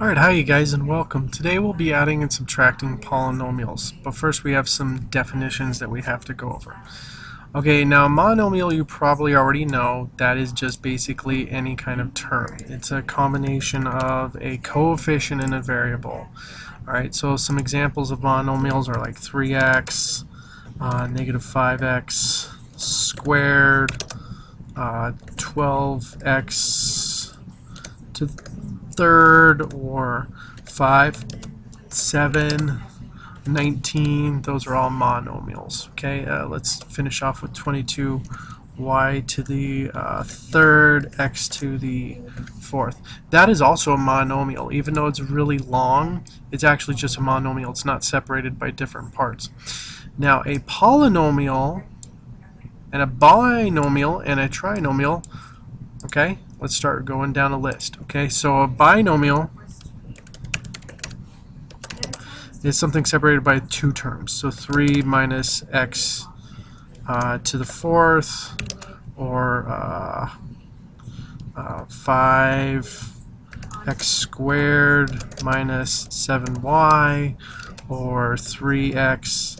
Alright, hi you guys and welcome. Today we'll be adding and subtracting polynomials, but first we have some definitions that we have to go over. Okay, now a monomial you probably already know, that is just basically any kind of term. It's a combination of a coefficient and a variable. Alright, so some examples of monomials are like 3x, negative 5x squared, 12x to the third, or 5, 7, 19. Those are all monomials. Okay, let's finish off with 22y to the third, x to the fourth. That is also a monomial. Even though it's really long, it's actually just a monomial. It's not separated by different parts. Now, a polynomial and a binomial and a trinomial, okay, let's start going down a list. Okay, so a binomial is something separated by two terms. So 3 minus x to the fourth, or 5x squared minus 7y, or 3x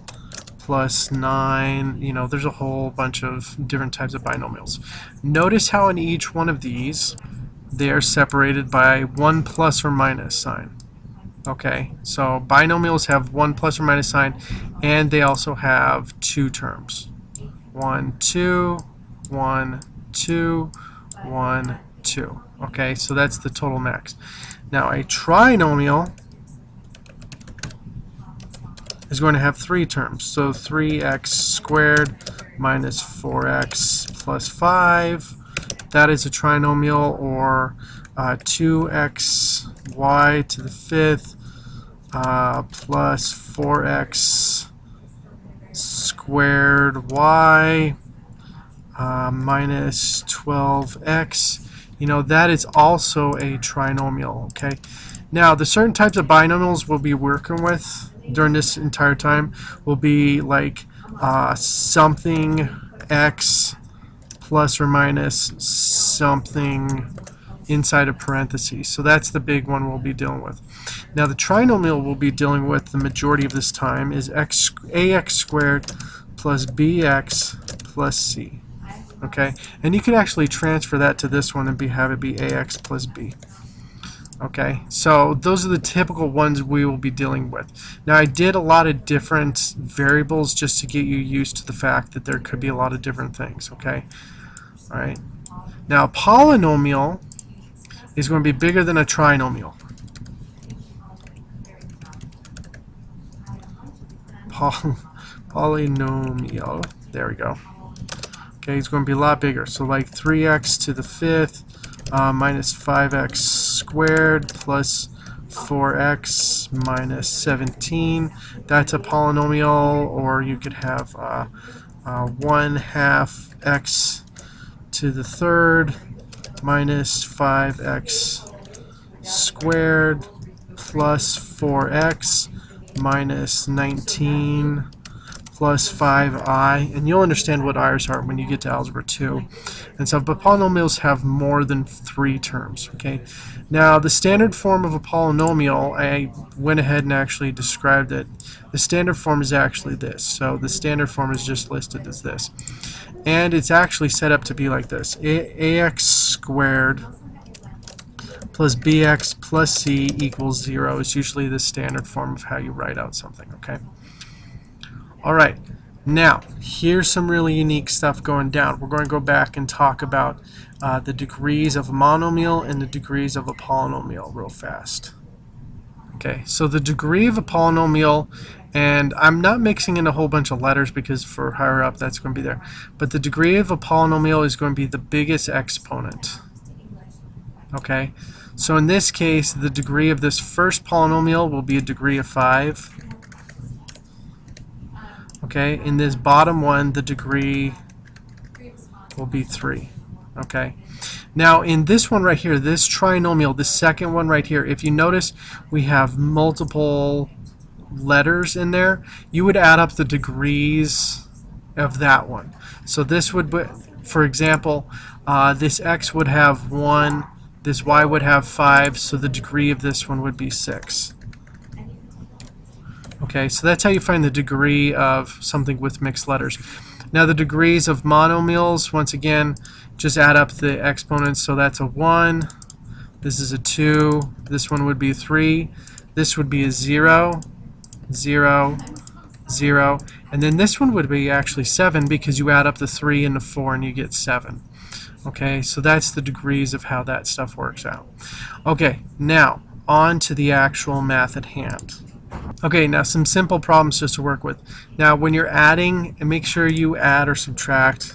plus 9. You know, there's a whole bunch of different types of binomials. Notice how in each one of these they are separated by one plus or minus sign. Okay, so binomials have one plus or minus sign, and they also have two terms. 1, 2, 1, 2, 1, 2. Okay, so that's the total max. Now a trinomial is going to have three terms. So 3x squared minus 4x plus 5. That is a trinomial, or 2xy to the fifth plus 4x squared y minus 12x. You know, that is also a trinomial. Okay. Now, the certain types of binomials we'll be working with during this entire time will be like something x plus or minus something inside of parentheses. So that's the big one we'll be dealing with. Now the trinomial we'll be dealing with the majority of this time is ax squared plus bx plus c. Okay, and you could actually transfer that to this one and have it be ax plus b. Okay, so those are the typical ones we will be dealing with. Now I did a lot of different variables just to get you used to the fact that there could be a lot of different things. Okay, all right. Now a polynomial is going to be bigger than a trinomial. Polynomial. There we go. Okay, it's going to be a lot bigger. So like 3x to the fifth minus 5x squared plus 4x minus 17. That's a polynomial. Or you could have 1/2 x to the third minus 5x squared plus 4x minus 19 plus 5i, and you'll understand what i's are when you get to Algebra 2 and stuff. But polynomials have more than three terms. Okay, now the standard form of a polynomial, I went ahead and actually described it. The standard form is actually this. So the standard form is just listed as this, and it's actually set up to be like this: ax squared plus bx plus c equals 0 is usually the standard form of how you write out something. Okay. Alright, now here's some really unique stuff going down. We're going to go back and talk about the degrees of a monomial and the degrees of a polynomial real fast. Okay, so the degree of a polynomial, and I'm not mixing in a whole bunch of letters because for higher up that's going to be there, but the degree of a polynomial is going to be the biggest exponent. Okay, so in this case the degree of this first polynomial will be a degree of 5. Okay, in this bottom one the degree will be 3. Okay, now in this one right here, this trinomial, the second one right here, if you notice we have multiple letters in there, you would add up the degrees of that one. So this would be, for example, this x would have 1, This y would have 5, so the degree of this one would be 6. Okay, so that's how you find the degree of something with mixed letters. Now the degrees of monomials, once again, just add up the exponents. So that's a 1, this is a 2, this one would be a 3, this would be a 0, 0, 0, and then this one would be actually 7 because you add up the 3 and the 4 and you get 7. Okay, so that's the degrees of how that stuff works out. Okay, now on to the actual math at hand. Okay, now some simple problems just to work with. Now when you're adding, and make sure you add or subtract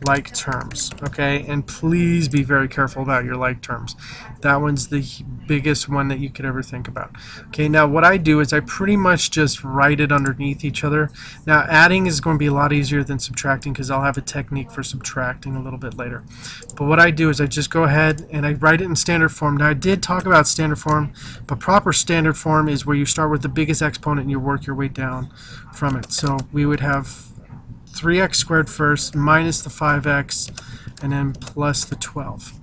like terms, okay? And please be very careful about your like terms. That one's the biggest one that you could ever think about. Okay, now what I do is I pretty much just write it underneath each other. Now adding is going to be a lot easier than subtracting because I'll have a technique for subtracting a little bit later. But what I do is I just go ahead and I write it in standard form. Now I did talk about standard form, but proper standard form is where you start with the biggest exponent and you work your way down from it. So we would have 3x squared first, minus the 5x, and then plus the 12.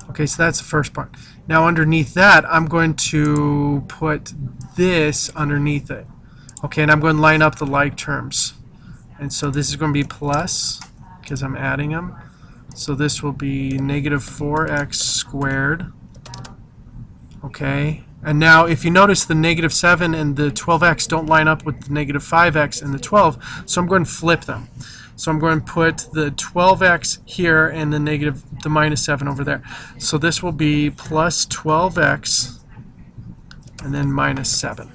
Okay, so that's the first part. Now underneath that, I'm going to put this underneath it. Okay, and I'm going to line up the like terms. And so this is going to be plus, because I'm adding them. So this will be negative 4x squared. Okay, and now if you notice the negative 7 and the 12x don't line up with the negative 5x and the 12, so I'm going to flip them. So I'm going to put the 12x here and the minus 7 over there. So this will be plus 12x and then minus 7.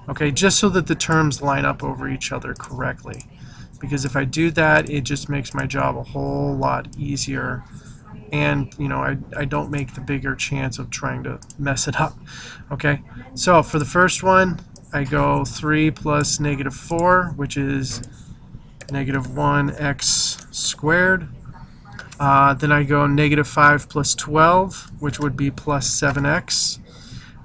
Okay, just so that the terms line up over each other correctly. Because if I do that, it just makes my job a whole lot easier. And you know, I don't make the bigger chance of trying to mess it up. Okay, so for the first one, I go 3 plus negative 4, which is negative 1x squared. Then I go negative 5 plus 12, which would be plus 7x.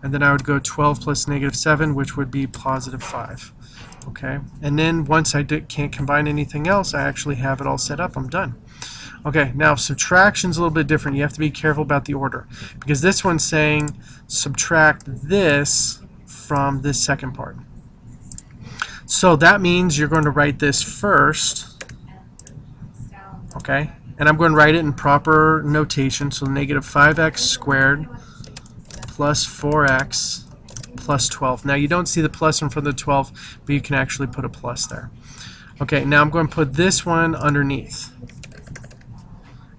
And then I would go 12 plus negative 7, which would be positive 5. Okay, and then once I can't combine anything else, I actually have it all set up. I'm done. Okay, now subtraction's a little bit different. You have to be careful about the order because this one's saying subtract this from this second part. So that means you're going to write this first, okay? And I'm going to write it in proper notation. So negative 5x squared plus 4x plus 12. Now you don't see the plus in front of the 12, but you can actually put a plus there. Okay, now I'm going to put this one underneath.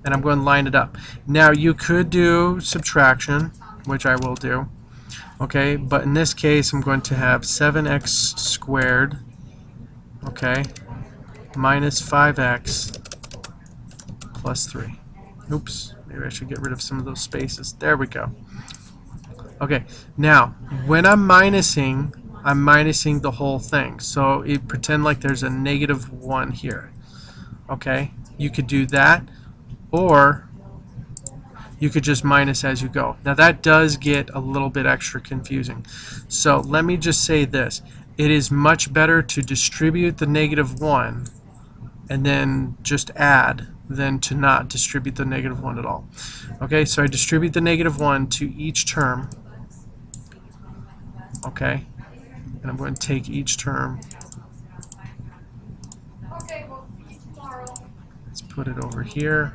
And I'm going to line it up. Now you could do subtraction, which I will do. Okay, but in this case I'm going to have 7x squared, okay, minus 5x plus 3. Oops, maybe I should get rid of some of those spaces. There we go. Okay, now when I'm minusing the whole thing. So pretend like there's a negative 1 here. Okay, you could do that. Or you could just minus as you go. Now that does get a little bit extra confusing. So let me just say this. It is much better to distribute the negative 1 and then just add than to not distribute the negative 1 at all. Okay, so I distribute the negative 1 to each term. Okay, and I'm going to take each term. Let's put it over here.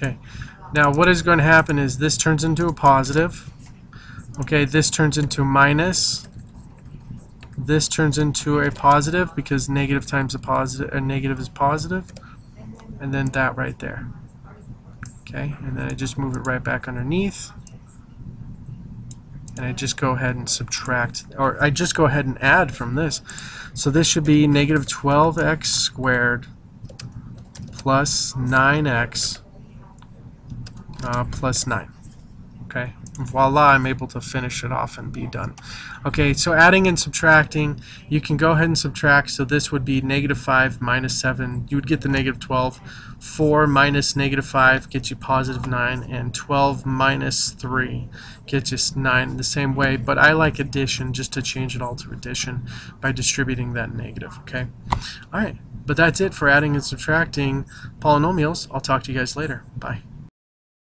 Okay, now what is going to happen is this turns into a positive. Okay, this turns into a minus. This turns into a positive because negative times a positive, a negative is positive. And then that right there. Okay, and then I just move it right back underneath. And I just go ahead and subtract, or I just go ahead and add from this. So this should be negative 12x squared plus 9x plus 9. Okay, voila, I'm able to finish it off and be done. Okay, so adding and subtracting, you can go ahead and subtract. So this would be -5 minus 7. You would get the -12. 4 minus -5 gets you +9, and 12 minus 3 gets you 9 the same way. But I like addition just to change it all to addition by distributing that negative. Okay, all right. But that's it for adding and subtracting polynomials. I'll talk to you guys later. Bye.